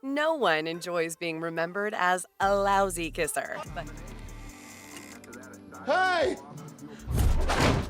No one enjoys being remembered as a lousy kisser. Hey!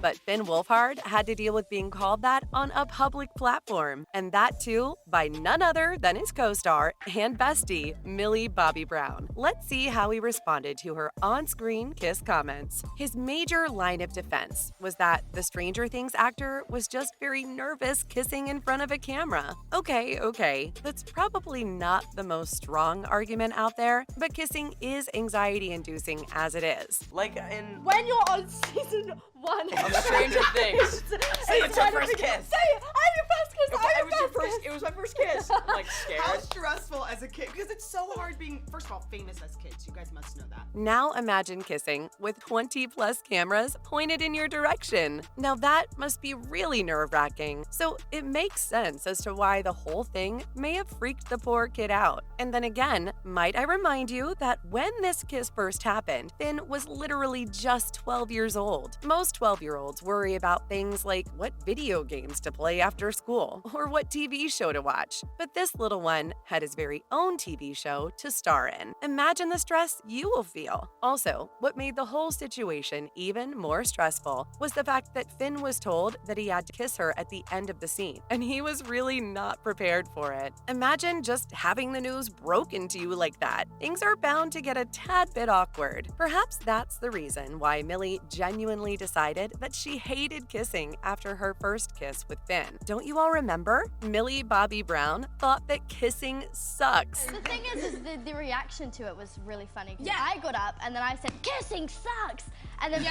But Finn Wolfhard had to deal with being called that on a public platform, and that too by none other than his co-star and bestie, Millie Bobby Brown. Let's see how he responded to her on-screen kiss comments. His major line of defense was that the Stranger Things actor was just very nervous kissing in front of a camera. Okay, that's probably not the most strong argument out there, but kissing is anxiety-inducing as it is. Like in When you're on season 1 of Stranger Things. Say it's your first kiss. Say it! I'm your first kiss! I'm your first kiss! It was my first kiss. I'm like scared. How stressful as a kid, because it's so hard being, first of all, famous as kids. You guys must know that. Now imagine kissing with 20 plus cameras pointed in your direction. Now that must be really nerve-wracking. So it makes sense as to why the whole thing may have freaked the poor kid out. And then again, might I remind you that when this kiss first happened, Finn was literally just 12 years old. Most 12-year-olds worry about things like what video games to play after school or what TV show to watch. But this little one had his very own TV show to star in. Imagine the stress you will feel. Also, what made the whole situation even more stressful was the fact that Finn was told that he had to kiss her at the end of the scene, and he was really not prepared for it. Imagine just having the news broken to you like that. Things are bound to get a tad bit awkward. Perhaps that's the reason why Millie genuinely decided that she hated kissing after her first kiss with Finn. Don't you all remember? Millie Bobby Brown thought that kissing sucks. The thing is the reaction to it was really funny. Yeah. I got up and then I said, kissing sucks! And then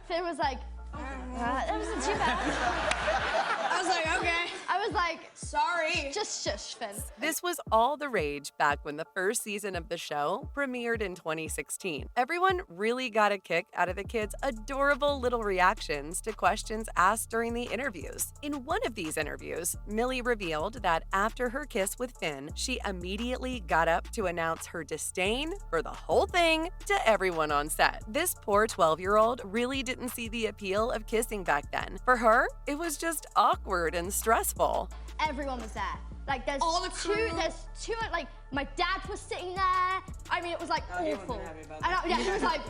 Finn was like, that wasn't too bad. I was like, okay. I was like, Sorry. just shush, Finn. This was all the rage back when the first season of the show premiered in 2016. Everyone really got a kick out of the kids' adorable little reactions to questions asked during the interviews. In one of these interviews, Millie revealed that after her kiss with Finn, she immediately got up to announce her disdain for the whole thing to everyone on set. This poor 12-year-old really didn't see the appeal of kissing back then. For her, it was just awkward and stressful. Everyone was there. Like there's All the crew. two, like my dad was sitting there. I mean, it was like awful. He was like,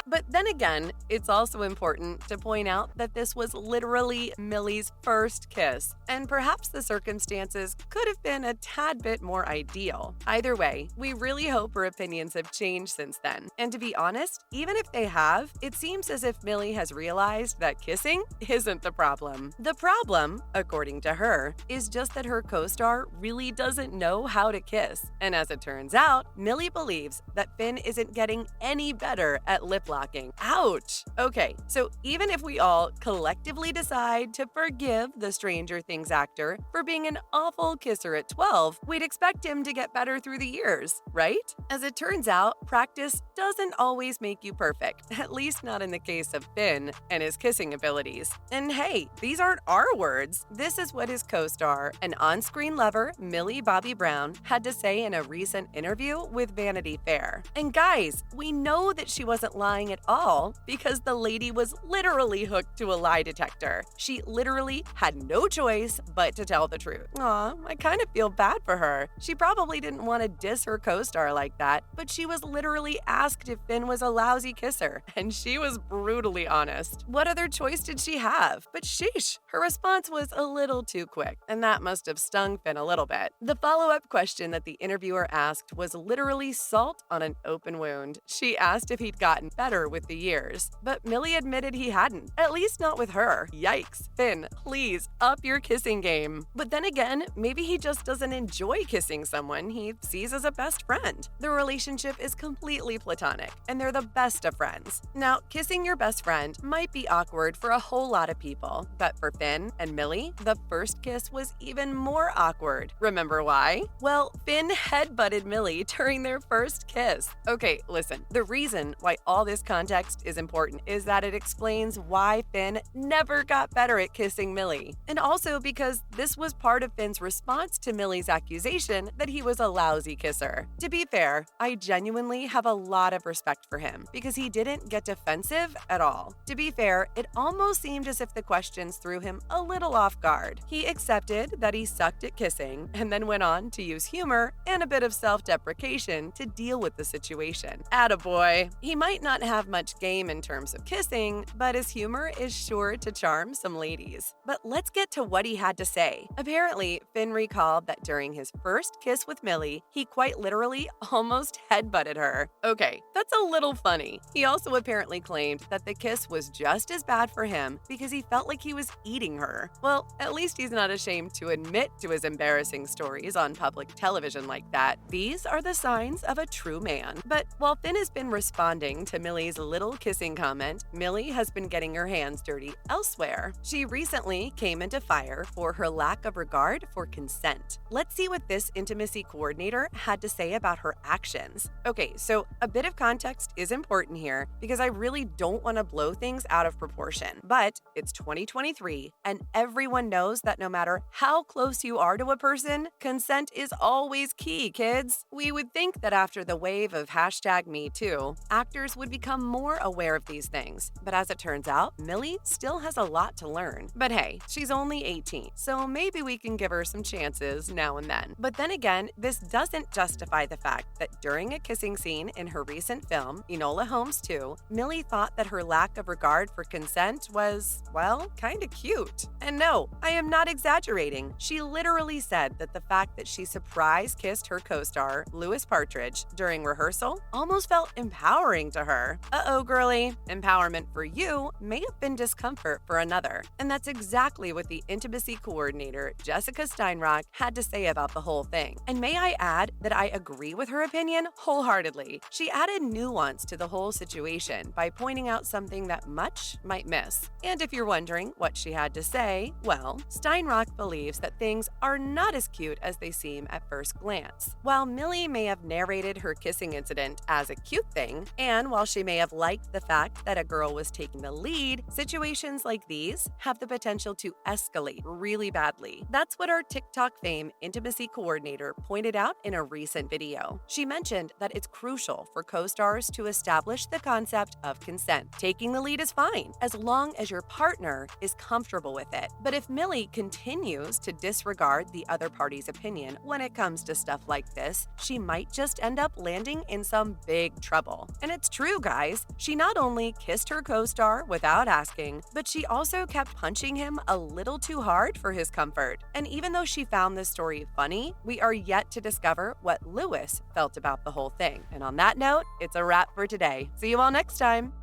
But then again, it's also important to point out that this was literally Millie's first kiss, and perhaps the circumstances could have been a tad bit more ideal. Either way, we really hope her opinions have changed since then. And to be honest, even if they have, it seems as if Millie has realized that kissing isn't the problem. The problem, according to her, is just that her co-star really doesn't know how to kiss. And as it turns out, Millie believes that Finn isn't getting any better at lip locking. Ouch! Okay, so even if we all collectively decide to forgive the Stranger Things actor for being an awful kisser at 12, we'd expect him to get better through the years, right? As it turns out, practice doesn't always make you perfect, at least not in the case of Finn and his kissing abilities. And hey, these aren't our words. This is what his co-star and on-screen lover, Millie Bobby Brown, had to say in a recent interview with Vanity Fair. And guys, we know that she wasn't lying at all because the lady was literally hooked to a lie detector. She literally had no choice but to tell the truth. Aw, I kind of feel bad for her. She probably didn't want to diss her co-star like that, but she was literally asked if Finn was a lousy kisser, and she was brutally honest. What other choice did she have? But sheesh, her response was a little too quick, and that must have stung Finn a little bit. The follow-up question that the interviewer asked was literally salt on an open wound. She asked if he'd gotten better with the years, but Millie admitted he hadn't, at least not with her. Yikes. Finn, please up your kissing game. But then again, maybe he just doesn't enjoy kissing someone he sees as a best friend. The relationship is completely platonic, and they're the best of friends. Now, kissing your best friend might be awkward for a whole lot of people, but for Finn and Millie, the first kiss was even more awkward. Remember why? Well, Finn headbutted Millie during their first kiss. Okay, listen, The reason why all this context is important is that it explains why Finn never got better at kissing Millie, and also because this was part of Finn's response to Millie's accusation that he was a lousy kisser. To be fair, I genuinely have a lot of respect for him because he didn't get defensive at all. To be fair, it almost seemed as if the questions threw him a little off guard. He accepted that he sucked at kissing and then went on to use humor and a bit of self-deprecation to deal with the situation. Attaboy. He might not have much game in terms of kissing, but his humor is sure to charm some ladies. But let's get to what he had to say. Apparently, Finn recalled that during his first kiss with Millie, he quite literally almost headbutted her. Okay, that's a little funny. He also apparently claimed that the kiss was just as bad for him because he felt like he was eating her. Well, at least he's not ashamed to admit to his embarrassing stories on public television like that. These are the signs of a true man. But while Finn has been responding to Millie's little kissing comment, Millie has been getting her hands dirty elsewhere. She recently came into fire for her lack of regard for consent. Let's see what this intimacy coordinator had to say about her actions. Okay, so a bit of context is important here because I really don't want to blow things out of proportion. But it's 2023, and everyone knows that no matter how close you are to a person, consent is always key, kids. We would think that after the wave of #MeToo, actors would become more aware of these things. But as it turns out, Millie still has a lot to learn. But hey, she's only 18, so maybe we can give her some chances now and then. But then again, this doesn't justify the fact that during a kissing scene in her recent film, Enola Holmes 2, Millie thought that her lack of regard for consent was, well, kinda cute. And no, I am not exaggerating. She literally said that the fact that she surprise kissed her co-star, Louis Partridge, during rehearsal almost felt empowering to her. Uh-oh, girlie. Empowerment for you may have been discomfort for another. And that's exactly what the intimacy coordinator, Jessica Steinrock, had to say about the whole thing. And may I add that I agree with her opinion wholeheartedly. She added nuance to the whole situation by pointing out something that much might miss. And if you're wondering what she had to say, well, Steinrock believes that things are not as cute as they seem at first glance. While Millie may have narrated her kissing incident as a cute thing, and while she may have liked the fact that a girl was taking the lead, situations like these have the potential to escalate really badly. That's what our TikTok fame intimacy coordinator pointed out in a recent video. She mentioned that it's crucial for co-stars to establish the concept of consent. Taking the lead is fine, as long as your partner is comfortable with it. But if Millie continues to disregard the other party's opinion when it comes to stuff like this, she might just end up landing in some big trouble. And it's true, guys. She not only kissed her co-star without asking, but she also kept punching him a little too hard for his comfort. And even though she found this story funny, we are yet to discover what Louis felt about the whole thing. And on that note, it's a wrap for today. See you all next time.